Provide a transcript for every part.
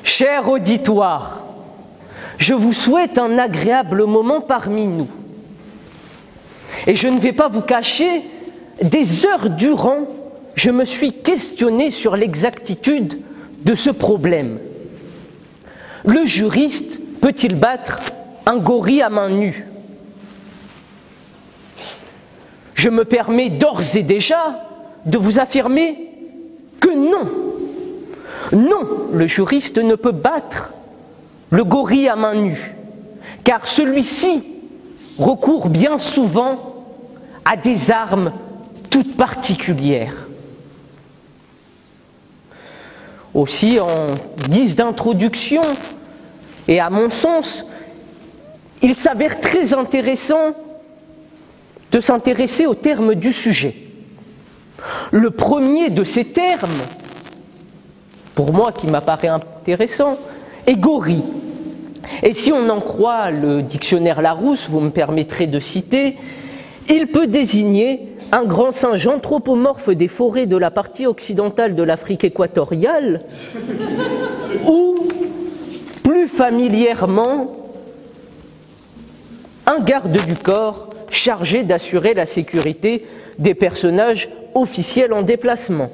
Cher auditoire, je vous souhaite un agréable moment parmi nous. Et je ne vais pas vous cacher, des heures durant, je me suis questionné sur l'exactitude de ce problème. Le juriste peut-il battre un gorille à main nue? Je me permets d'ores et déjà de vous affirmer que non. Non, le juriste ne peut battre le gorille à main nue, car celui-ci recourt bien souvent à des armes toutes particulières. Aussi, en guise d'introduction, et à mon sens, il s'avère très intéressant de s'intéresser aux termes du sujet. Le premier de ces termes, pour moi qui m'apparaît intéressant, est gorille. Et si on en croit le dictionnaire Larousse, vous me permettrez de citer, il peut désigner un grand singe anthropomorphe des forêts de la partie occidentale de l'Afrique équatoriale, ou, plus familièrement, un garde du corps chargé d'assurer la sécurité des personnages officiels en déplacement.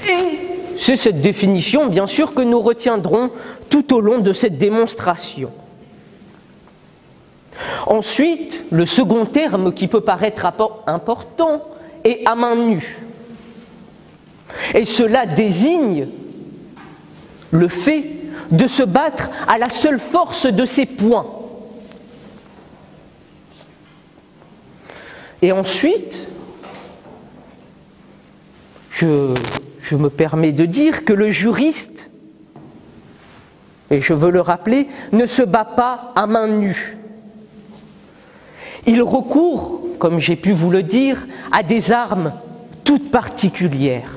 Et c'est cette définition, bien sûr, que nous retiendrons tout au long de cette démonstration. Ensuite, le second terme qui peut paraître important est à main nue. Et cela désigne le fait de se battre à la seule force de ses poings. Et ensuite, je me permets de dire que le juriste, et je veux le rappeler, ne se bat pas à main nue. Il recourt, comme j'ai pu vous le dire, à des armes toutes particulières.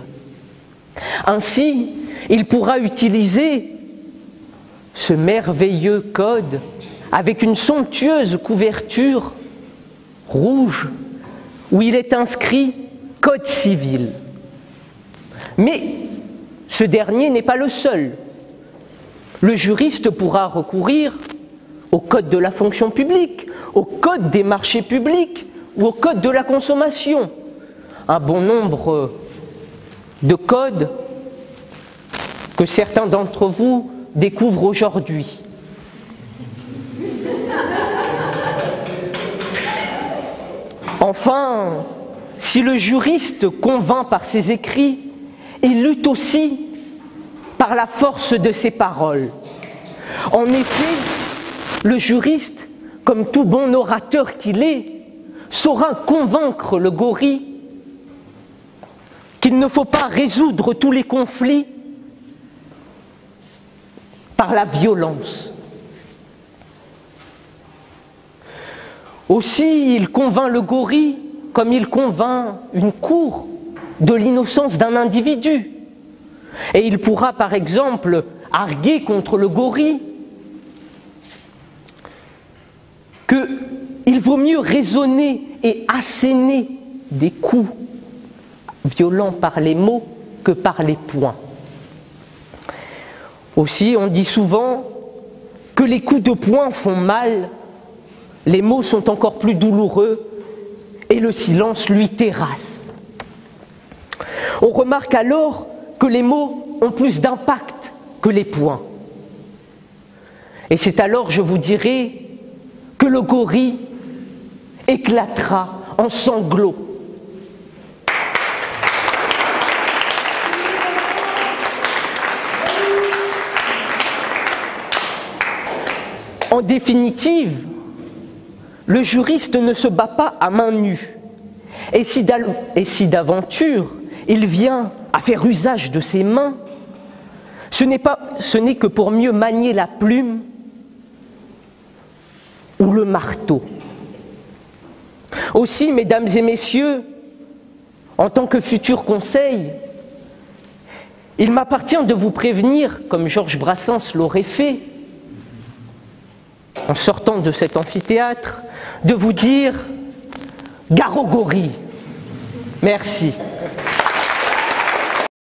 Ainsi, il pourra utiliser ce merveilleux code avec une somptueuse couverture rouge où il est inscrit « Code civil ». Mais ce dernier n'est pas le seul. Le juriste pourra recourir au code de la fonction publique, au code des marchés publics ou au code de la consommation. Un bon nombre de codes que certains d'entre vous découvrent aujourd'hui. Enfin, si le juriste convainc par ses écrits, il lutte aussi par la force de ses paroles. En effet, le juriste, comme tout bon orateur qu'il est, saura convaincre le gorille qu'il ne faut pas résoudre tous les conflits par la violence. Aussi, il convainc le gorille comme il convainc une cour de l'innocence d'un individu. Et il pourra, par exemple, arguer contre le gorille qu'il vaut mieux raisonner et asséner des coups violents par les mots que par les poings. Aussi, on dit souvent que les coups de poing font mal, les mots sont encore plus douloureux et le silence lui terrasse. On remarque alors que les mots ont plus d'impact que les poings. Et c'est alors, je vous dirai, que le gorille éclatera en sanglots. En définitive, le juriste ne se bat pas à main nue. Et si d'aventure il vient à faire usage de ses mains, ce n'est que pour mieux manier la plume ou le marteau. Aussi, mesdames et messieurs, en tant que futur conseil, il m'appartient de vous prévenir, comme Georges Brassens l'aurait fait, en sortant de cet amphithéâtre, de vous dire « gare au gorille ». Merci.